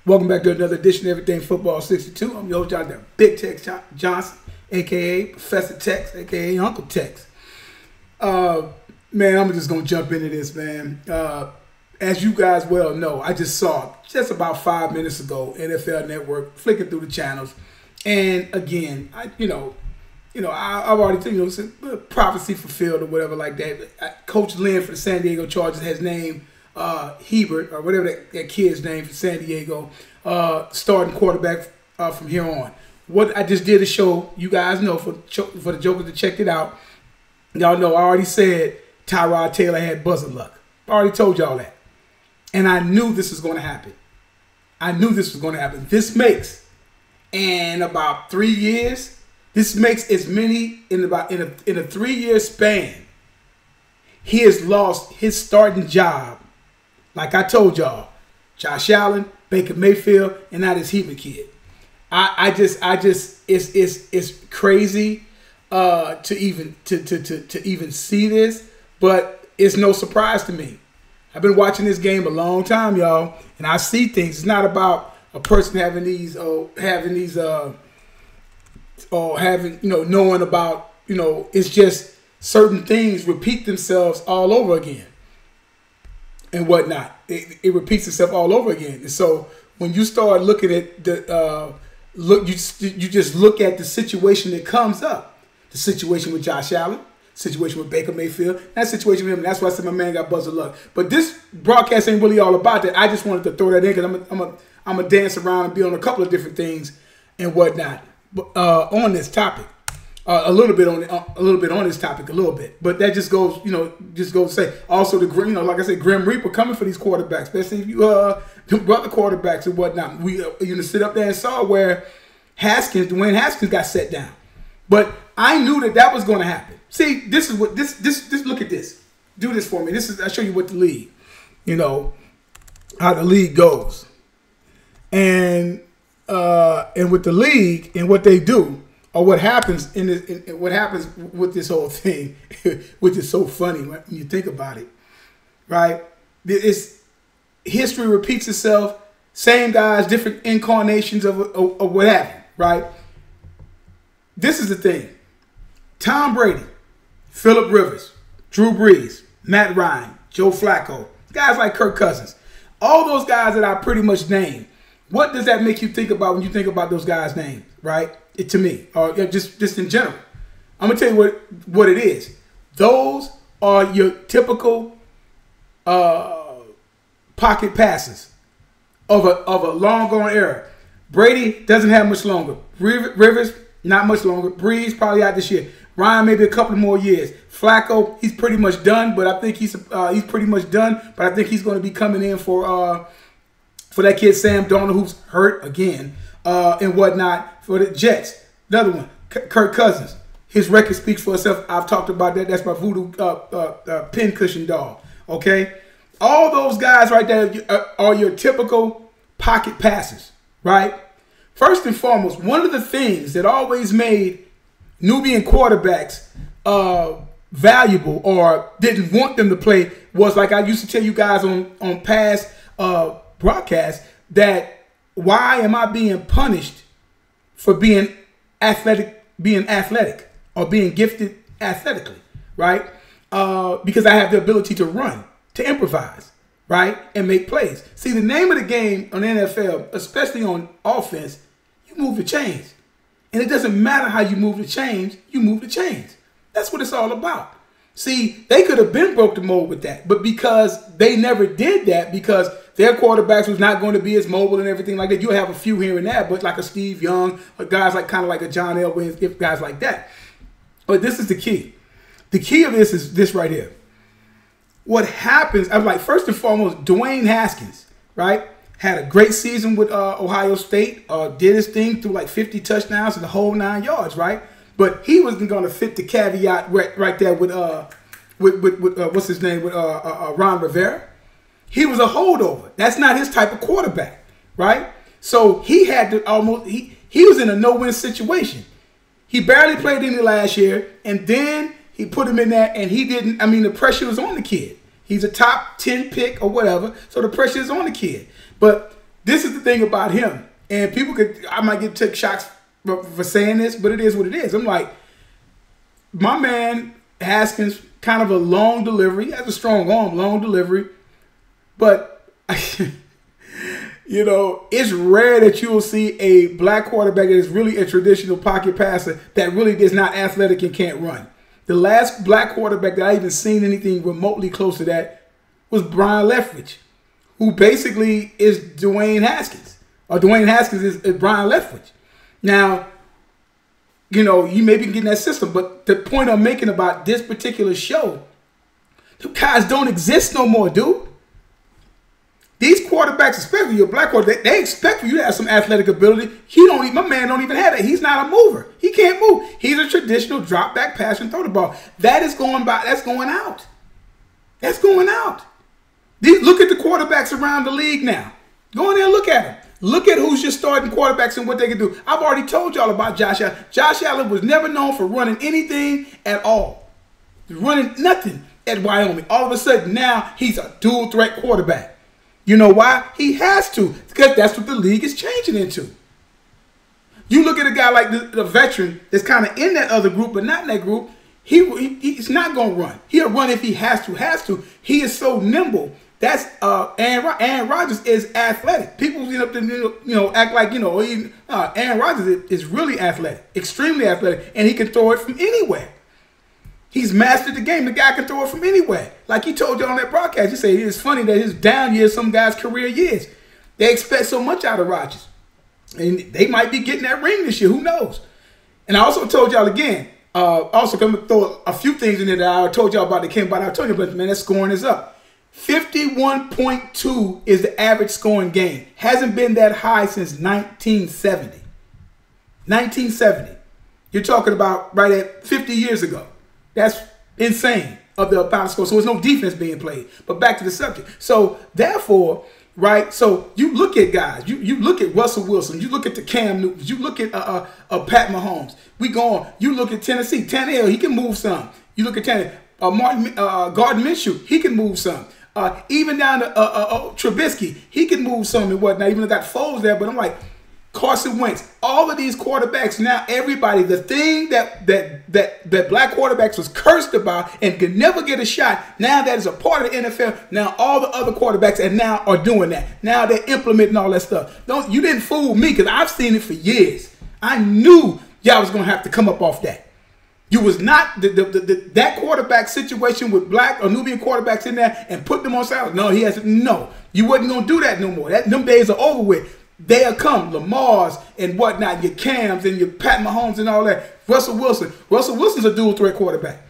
Welcome back to another edition of Everything Football 62. I'm your host, John, Big Tex Johnson, a.k.a. Professor Tex, a.k.a. Uncle Tex. Man, I'm just going to jump into this, man. As you guys well know, I just saw just about 5 minutes ago, NFL Network, flicking through the channels. And again, I've already said prophecy fulfilled or whatever like that. Coach Lynn for the San Diego Chargers has named Hebert, or whatever that kid's name for San Diego, starting quarterback from here on. What I just did a show, you guys know, for the Jokers that checked it out. Y'all know I already said Tyrod Taylor had buzzer luck. I already told y'all that. And I knew this was going to happen. This makes, in about 3 years, this makes as many in a 3-year span. He has lost his starting job. Like I told y'all, Josh Allen, Baker Mayfield, and now this Hebert kid. It's crazy to even see this, but it's no surprise to me. I've been watching this game a long time, y'all, and I see things. It's not about a person knowing about, it's just certain things repeat themselves all over again. And whatnot, it repeats itself all over again. And so when you start looking at you just look at the situation that comes up, the situation with Josh Allen, situation with Baker Mayfield, that situation with him. And that's why I said my man got buzzer luck. But this broadcast ain't really all about that. I just wanted to throw that in because I'm a dance around and be on a couple of different things and whatnot. But on this topic. A little bit on this topic, but that just goes, to say also like I said, Grim Reaper coming for these quarterbacks, especially if you brother quarterbacks and whatnot. We sit up there and saw where Dwayne Haskins got set down, but I knew that was going to happen. See, this is what this look at this. Do this for me. I show you what the league, how the league goes, and with the league and what they do. Or what happens what happens with this whole thing, which is so funny when you think about it, right? History repeats itself, same guys, different incarnations of what happened, right? This is the thing: Tom Brady, Phillip Rivers, Drew Brees, Matt Ryan, Joe Flacco, guys like Kirk Cousins, all those guys that I pretty much named. What does that make you think about when you think about those guys' names, right? To me, or just in general, I'm gonna tell you what it is. Those are your typical pocket passes of a long gone era. Brady doesn't have much longer. Rivers not much longer. Breeze probably out this year. Ryan maybe a couple more years. Flacco, he's pretty much done, but I think he's pretty much done. But I think he's going to be coming in for that kid Sam Darnold, who's hurt again. And whatnot for the Jets. Another one, Kirk Cousins. His record speaks for itself. I've talked about that. That's my voodoo pincushion doll. Okay? All those guys right there are your typical pocket passes, right? First and foremost, one of the things that always made Nubian quarterbacks valuable or didn't want them to play was, like I used to tell you guys on past broadcasts, that why am I being punished for being athletic or being gifted athletically, right? Because I have the ability to run, to improvise, right, and make plays. See, the name of the game on the NFL, especially on offense, you move the chains. And it doesn't matter how you move the chains, you move the chains. That's what it's all about. See, they could have been broke the mold with that, but because they never did that, because their quarterbacks was not going to be as mobile and everything like that. You'll have a few here and there, but like a Steve Young, or guys like kind of like a John Elway, guys like that. But this is the key. The key of this is this right here. What happens, I'm like, first and foremost, Dwayne Haskins, right? Had a great season with Ohio State, did his thing, threw like 50 touchdowns and the whole 9 yards, right? But he wasn't going to fit the caveat right there with what's his name, with Ron Rivera. He was a holdover. That's not his type of quarterback, right? So he had to he was in a no-win situation. He barely played any last year, and then he put him in there, and he didn't. I mean, the pressure was on the kid. He's a top 10 pick or whatever, so the pressure is on the kid. But this is the thing about him. And I might get took shots for saying this, but it is what it is. I'm like, my man Haskins, kind of a long delivery. He has a strong arm, long delivery. But, it's rare that you will see a black quarterback that is really a traditional pocket passer that really is not athletic and can't run. The last black quarterback that I even seen anything remotely close to that was Brian Leftwich, who basically is Dwayne Haskins. Or Dwayne Haskins is Brian Leftwich. Now, you may be getting that system, but the point I'm making about this particular show, the guys don't exist no more, dude. These quarterbacks, especially your black quarterback, they expect for you to have some athletic ability. My man don't even have that. He's not a mover. He can't move. He's a traditional drop back pass and throw the ball. That's going out. That's going out. Look at the quarterbacks around the league now. Go in there and look at them. Look at who's your starting quarterbacks and what they can do. I've already told y'all about Josh Allen. Josh Allen was never known for running anything at all. Running nothing at Wyoming. All of a sudden now he's a dual threat quarterback. You know why? He has to, because that's what the league is changing into. You look at a guy like the veteran that's kind of in that other group, but not in that group. He's not going to run. He'll run if he has to. He is so nimble. That's Aaron Rodgers is athletic. People end up to act like Aaron Rodgers is really athletic, extremely athletic, and he can throw it from anywhere. He's mastered the game. The guy can throw it from anywhere. Like he told you on that broadcast, he said it's funny that his down years, some guys' career years, they expect so much out of Rodgers. And they might be getting that ring this year. Who knows? And I also told y'all again, also going to throw a few things in there that I told y'all about that came about. I told you, but man, that scoring is up. 51.2 is the average scoring game. Hasn't been that high since 1970. 1970. You're talking about right at 50 years ago. That's insane of the amount of score. So there's no defense being played. But back to the subject. So therefore, right, so you look at guys. You look at Russell Wilson. You look at the Cam Newtons. You look at Pat Mahomes. We go on. You look at Tennessee. Tannehill, he can move some. You look at Gardner Minshew, he can move some. Even down to Trubisky, he can move some and whatnot. Even though I got Foles there, but I'm like, Carson Wentz, all of these quarterbacks now, everybody, the thing that black quarterbacks was cursed about and could never get a shot, now that is a part of the NFL. Now all the other quarterbacks and now are doing that. Now they're implementing all that stuff. You didn't fool me because I've seen it for years. I knew y'all was going to have to come up off that. You was not that quarterback situation with black or Nubian quarterbacks in there and put them on side. No, you wasn't going to do that no more. Them days are over with. They'll come, Lamar's and whatnot, your Cams and your Pat Mahomes and all that. Russell Wilson's a dual threat quarterback.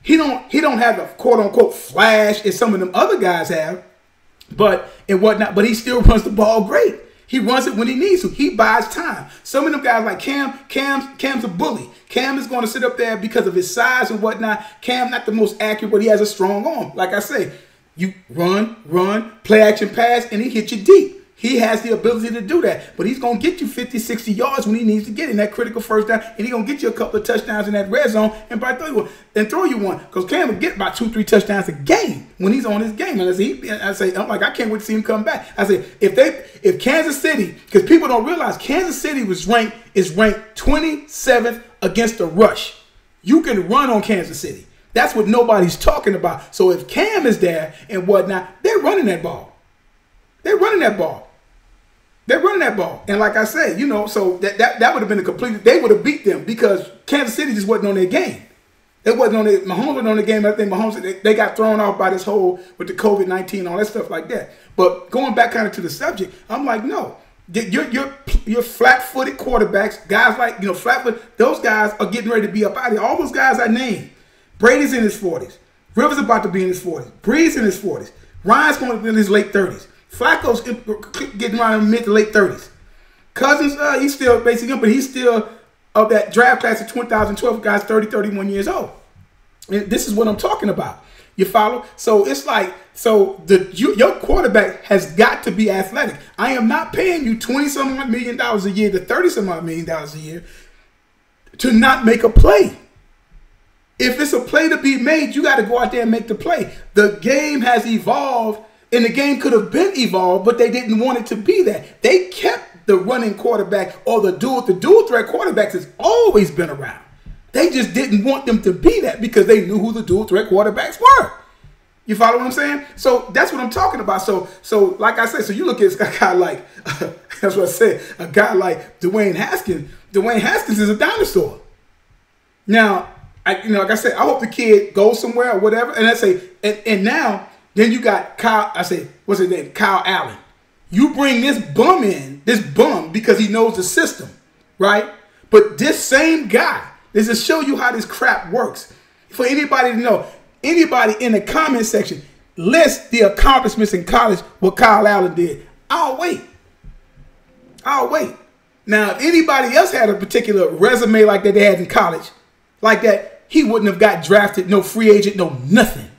He don't have the quote unquote flash as some of them other guys have, but he still runs the ball great. He runs it when he needs to. He buys time. Some of them guys like Cam's a bully. Cam is going to sit up there because of his size and whatnot. Cam not the most accurate, but he has a strong arm. Like I say, you run, play action pass, and he hit you deep. He has the ability to do that, but he's going to get you 50, 60 yards when he needs to get in that critical first down, and he's going to get you a couple of touchdowns in that red zone and throw you one. Because Cam will get about 2-3 touchdowns a game when he's on his game. And I can't wait to see him come back. I say, if Kansas City, because people don't realize Kansas City is ranked 27th against the rush. You can run on Kansas City. That's what nobody's talking about. So if Cam is there and whatnot, they're running that ball. They're running that ball. And like I say, so that would have been they would have beat them because Kansas City just wasn't on their game. It wasn't on Mahomes wasn't on the game. I think Mahomes, they got thrown off by this whole, with the COVID-19, all that stuff like that. But going back kind of to the subject, I'm like, no. Your flat-footed quarterbacks, guys like, flat-footed, those guys are getting ready to be up out of here. All those guys I named. Brady's in his 40s. Rivers about to be in his 40s. Breeze in his 40s. Ryan's going to be in his late 30s. Flacco's getting around in mid to late 30s. Cousins, he's still basically young, but he's still of that draft class of 2012 guys, 30, 31 years old. And this is what I'm talking about. You follow? So it's like, your quarterback has got to be athletic. I am not paying you $20-some million a year to $30-some million a year to not make a play. If it's a play to be made, you got to go out there and make the play. The game has evolved And the game could have been evolved, but they didn't want it to be that. They kept the running quarterback or the dual threat quarterbacks has always been around. They just didn't want them to be that because they knew who the dual threat quarterbacks were. You follow what I'm saying? So that's what I'm talking about. So like I said, so you look at a guy like, that's what I said, a guy like Dwayne Haskins. Dwayne Haskins is a dinosaur. Now, like I said, I hope the kid goes somewhere or whatever. And I say, and now, then you got Kyle, I say, what's his name? Kyle Allen. You bring this bum because he knows the system, right? But this same guy, this is to show you how this crap works. For anybody to know, anybody in the comment section, list the accomplishments in college, what Kyle Allen did. I'll wait. Now, if anybody else had a particular resume like that they had in college, like that, he wouldn't have got drafted, no free agent, no nothing.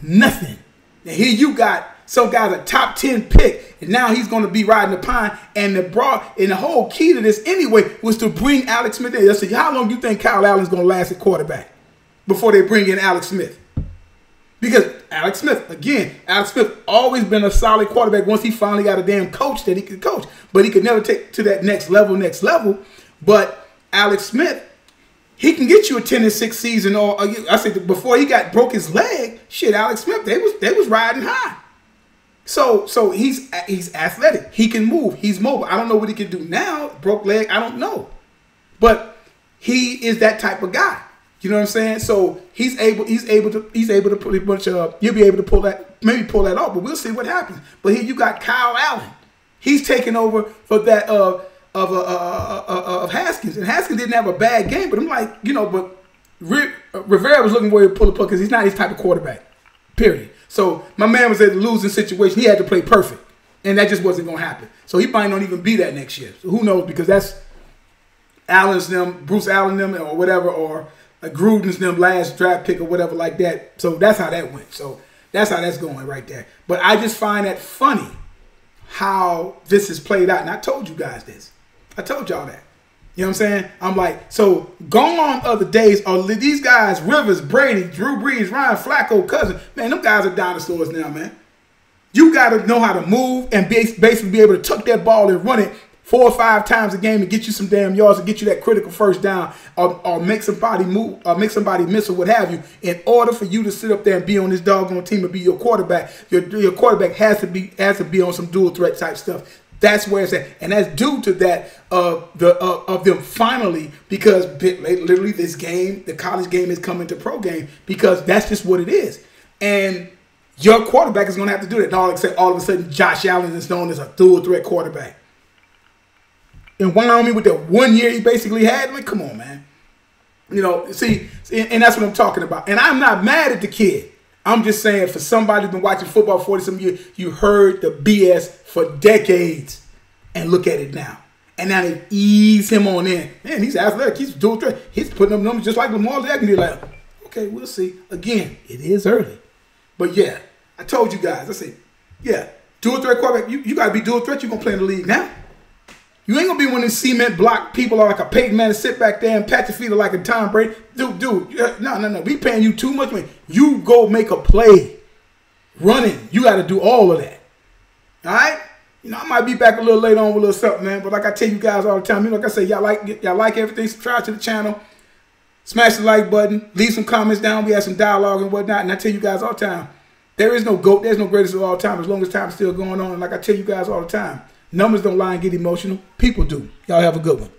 Nothing. And here you got some guy's a top 10 pick, and now he's going to be riding the pine. And the whole key to this anyway was to bring Alex Smith in. I said, how long do you think Kyle Allen's going to last at quarterback before they bring in Alex Smith? Because Alex Smith always been a solid quarterback once he finally got a damn coach that he could coach. But he could never take to that next level. But Alex Smith, he can get you a 10-6 season, or I said before he broke his leg. Shit, Alex Smith, they was riding high. So he's athletic. He can move. He's mobile. I don't know what he can do now. Broke leg, I don't know, but he is that type of guy. You know what I'm saying? So he's able to pretty much you'll be able to pull that off. But we'll see what happens. But here you got Kyle Allen. He's taking over for that of Haskins, and Haskins didn't have a bad game, but I'm like, but Rivera was looking for him to pull a puck because he's not his type of quarterback, period. So my man was at a losing situation. He had to play perfect, and that just wasn't going to happen. So he might not even be that next year. So who knows? Because that's Bruce Allen them, or whatever, or Gruden's them last draft pick or whatever like that. So that's how that went. So that's how that's going right there. But I just find that funny how this is played out. And I told you guys this. I told y'all that. You know what I'm saying? I'm like, so gone other days are these guys, Rivers, Brady, Drew Brees, Ryan Flacco, Cousins. Man, them guys are dinosaurs now, man. You got to know how to move and basically be able to tuck that ball and run it 4 or 5 times a game and get you some damn yards and get you that critical first down, or make somebody move, or make somebody miss, or what have you, in order for you to sit up there and be on this doggone team and be your quarterback. Your quarterback has to be on some dual threat type stuff. That's where it's at, and that's due to that of them finally, because literally this game, the college game, is coming to pro game, because that's just what it is. And your quarterback is going to have to do that. All of a sudden, Josh Allen is known as a dual threat quarterback. In Wyoming, with that 1 year he basically had, like, come on, man. See, and that's what I'm talking about. And I'm not mad at the kid. I'm just saying, for somebody who's been watching football 40-some years, you heard the BS for decades, and look at it now. And now they ease him on in. Man, he's athletic. He's dual threat. He's putting up numbers just like Lamar Jackson. You're like, okay, we'll see. Again, it is early. But yeah, I told you guys. I said, yeah, dual threat quarterback. You got to be dual threat. You're going to play in the league now. You ain't going to be one of these cement block people like a Peyton Manning, sit back there and pat your feet like a Tom Brady. Dude, no. We paying you too much money. You go make a play. Running. You got to do all of that. All right? I might be back a little later on with a little something, man. But like I tell you guys all the time, like I say, y'all like everything, subscribe to the channel. Smash the like button. Leave some comments down. We have some dialogue and whatnot. And I tell you guys all the time, there is no GOAT. There's no greatest of all time as long as time's still going on. And like I tell you guys all the time, numbers don't lie and get emotional. People do. Y'all have a good one.